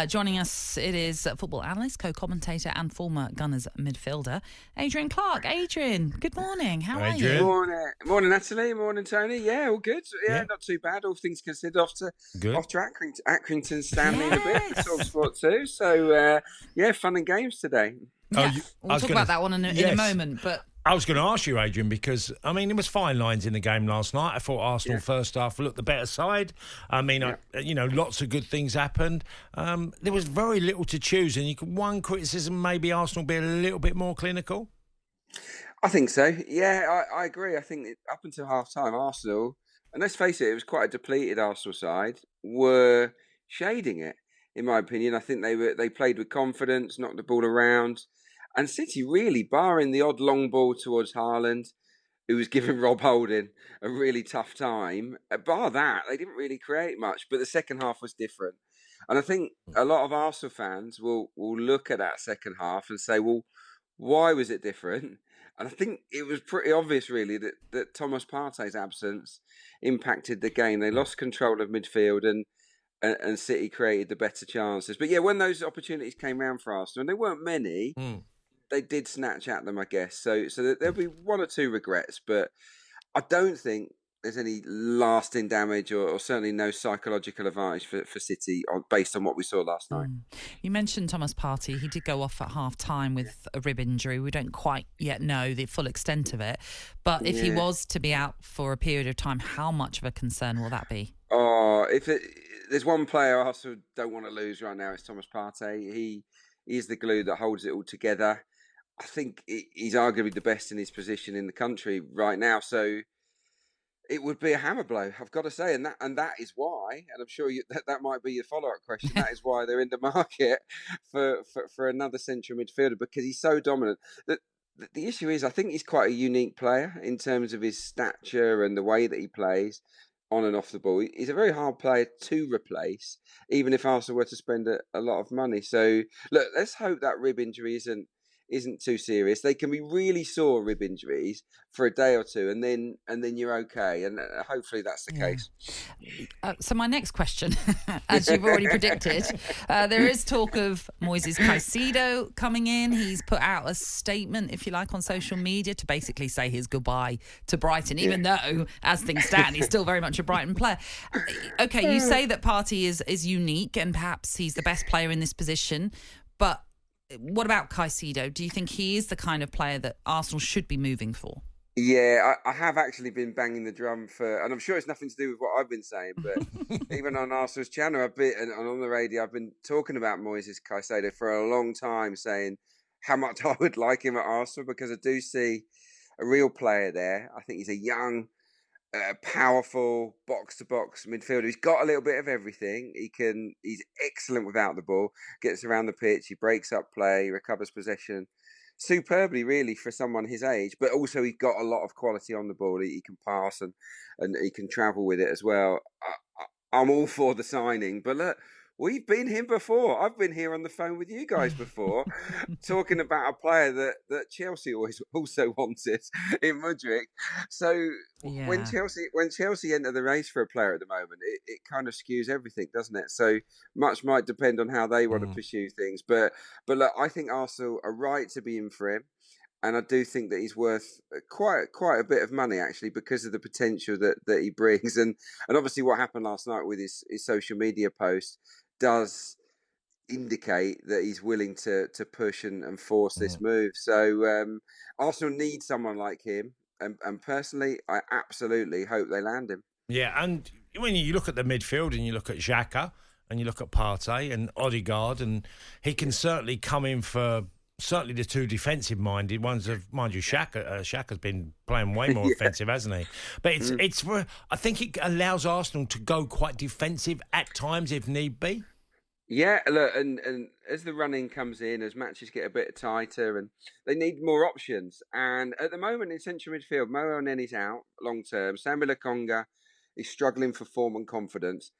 Joining us, it is football analyst, co-commentator and former Gunners midfielder, Adrian Clarke. Adrian, good morning. How are you? Morning, Natalie. Morning, Tony. Yeah, all good. Yeah, Yeah. not too bad. All things considered, off to Accrington Stanley in a bit for Yes. talkSPORT too. So, yeah, fun and games today. Yeah, we'll talk about that one in a moment. But I was going to ask you, Adrian, because, I mean, there was fine lines in the game last night. I thought Arsenal first half looked the better side. I mean, lots of good things happened. There was very little to choose, and one criticism, maybe Arsenal be a little bit more clinical. I think so. Yeah, I agree. I think up until half-time, Arsenal, and let's face it was quite a depleted Arsenal side, were shading it, in my opinion. I think they played with confidence, knocked the ball around. And City really, barring the odd long ball towards Haaland, who was giving Rob Holding a really tough time, bar that, they didn't really create much. But the second half was different. And I think a lot of Arsenal fans will look at that second half and say, well, why was it different? And I think it was pretty obvious, really, that Thomas Partey's absence impacted the game. They lost control of midfield and City created the better chances. But yeah, when those opportunities came round for Arsenal, and there weren't many, they did snatch at them, I guess. So there'll be one or two regrets, but I don't think there's any lasting damage or certainly no psychological advantage for City based on what we saw last night. You mentioned Thomas Partey. He did go off at half-time with a rib injury. We don't quite yet know the full extent of it. But if he was to be out for a period of time, how much of a concern will that be? Oh, there's one player I also don't want to lose right now, it's Thomas Partey. He is the glue that holds it all together. I think he's arguably the best in his position in the country right now. So it would be a hammer blow, I've got to say, and that is why. And I'm sure that might be your follow-up question. That is why they're in the market for another central midfielder, because he's so dominant. The issue is, I think he's quite a unique player in terms of his stature and the way that he plays on and off the ball. He's a very hard player to replace, even if Arsenal were to spend a lot of money. So look, let's hope that rib injury isn't too serious. They can be really sore rib injuries for a day or two, and then you're okay. And hopefully that's the case. So my next question, as you've already predicted, there is talk of Moises Caicedo coming in. He's put out a statement, if you like, on social media to basically say his goodbye to Brighton, even though, as things stand, he's still very much a Brighton player. Okay, you say that Partey is unique and perhaps he's the best player in this position, but what about Caicedo? Do you think he is the kind of player that Arsenal should be moving for? Yeah, I have actually been banging the drum for, and I'm sure it's nothing to do with what I've been saying, but even on Arsenal's channel, and on the radio, I've been talking about Moises Caicedo for a long time, saying how much I would like him at Arsenal, because I do see a real player there. I think he's a young, powerful box-to-box midfielder. He's got a little bit of everything. He's excellent without the ball, gets around the pitch, he breaks up play, recovers possession superbly, really, for someone his age. But also he's got a lot of quality on the ball. He can pass and he can travel with it as well. I'm all for the signing, but look, we've been here before. I've been here on the phone with you guys before, talking about a player that Chelsea also wanted in Mudryk. So when Chelsea enter the race for a player at the moment, it kind of skews everything, doesn't it? So much might depend on how they want to pursue things. But look, I think Arsenal are right to be in for him. And I do think that he's worth quite a bit of money, actually, because of the potential that he brings. And obviously what happened last night with his social media post does indicate that he's willing to push and force this move. So Arsenal need someone like him. And personally, I absolutely hope they land him. Yeah, and when you look at the midfield and you look at Xhaka and you look at Partey and Odegaard, and he can certainly come in for... Certainly the two defensive-minded ones. Mind you, Xhaka's been playing way more offensive, hasn't he? But it's I think it allows Arsenal to go quite defensive at times if need be. Yeah, look, and as the running comes in, as matches get a bit tighter, and they need more options. And at the moment in central midfield, McElhenney's out long-term. Samuel Lokonga is struggling for form and confidence.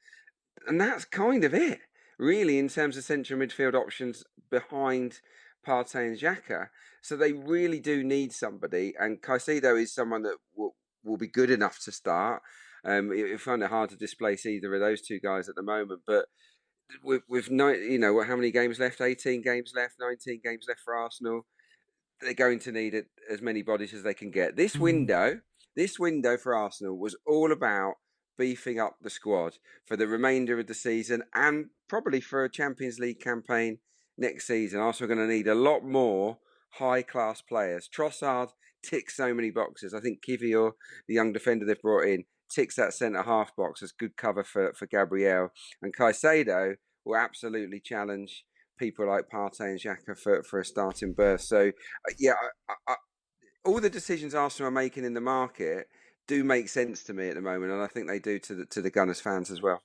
And that's kind of it, really, in terms of central midfield options behind Partey and Xhaka. So they really do need somebody, and Caicedo is someone that will be good enough to start. You find it hard to displace either of those two guys at the moment, but with how many games left? 18 games left, 19 games left for Arsenal. They're going to need as many bodies as they can get. This window for Arsenal was all about beefing up the squad for the remainder of the season and probably for a Champions League campaign next season. Arsenal are going to need a lot more high-class players. Trossard ticks so many boxes. I think Kivior, the young defender they've brought in, ticks that centre-half box as good cover for Gabriel. And Caicedo will absolutely challenge people like Partey and Xhaka for a starting berth. So, all the decisions Arsenal are making in the market do make sense to me at the moment, and I think they do to the Gunners fans as well.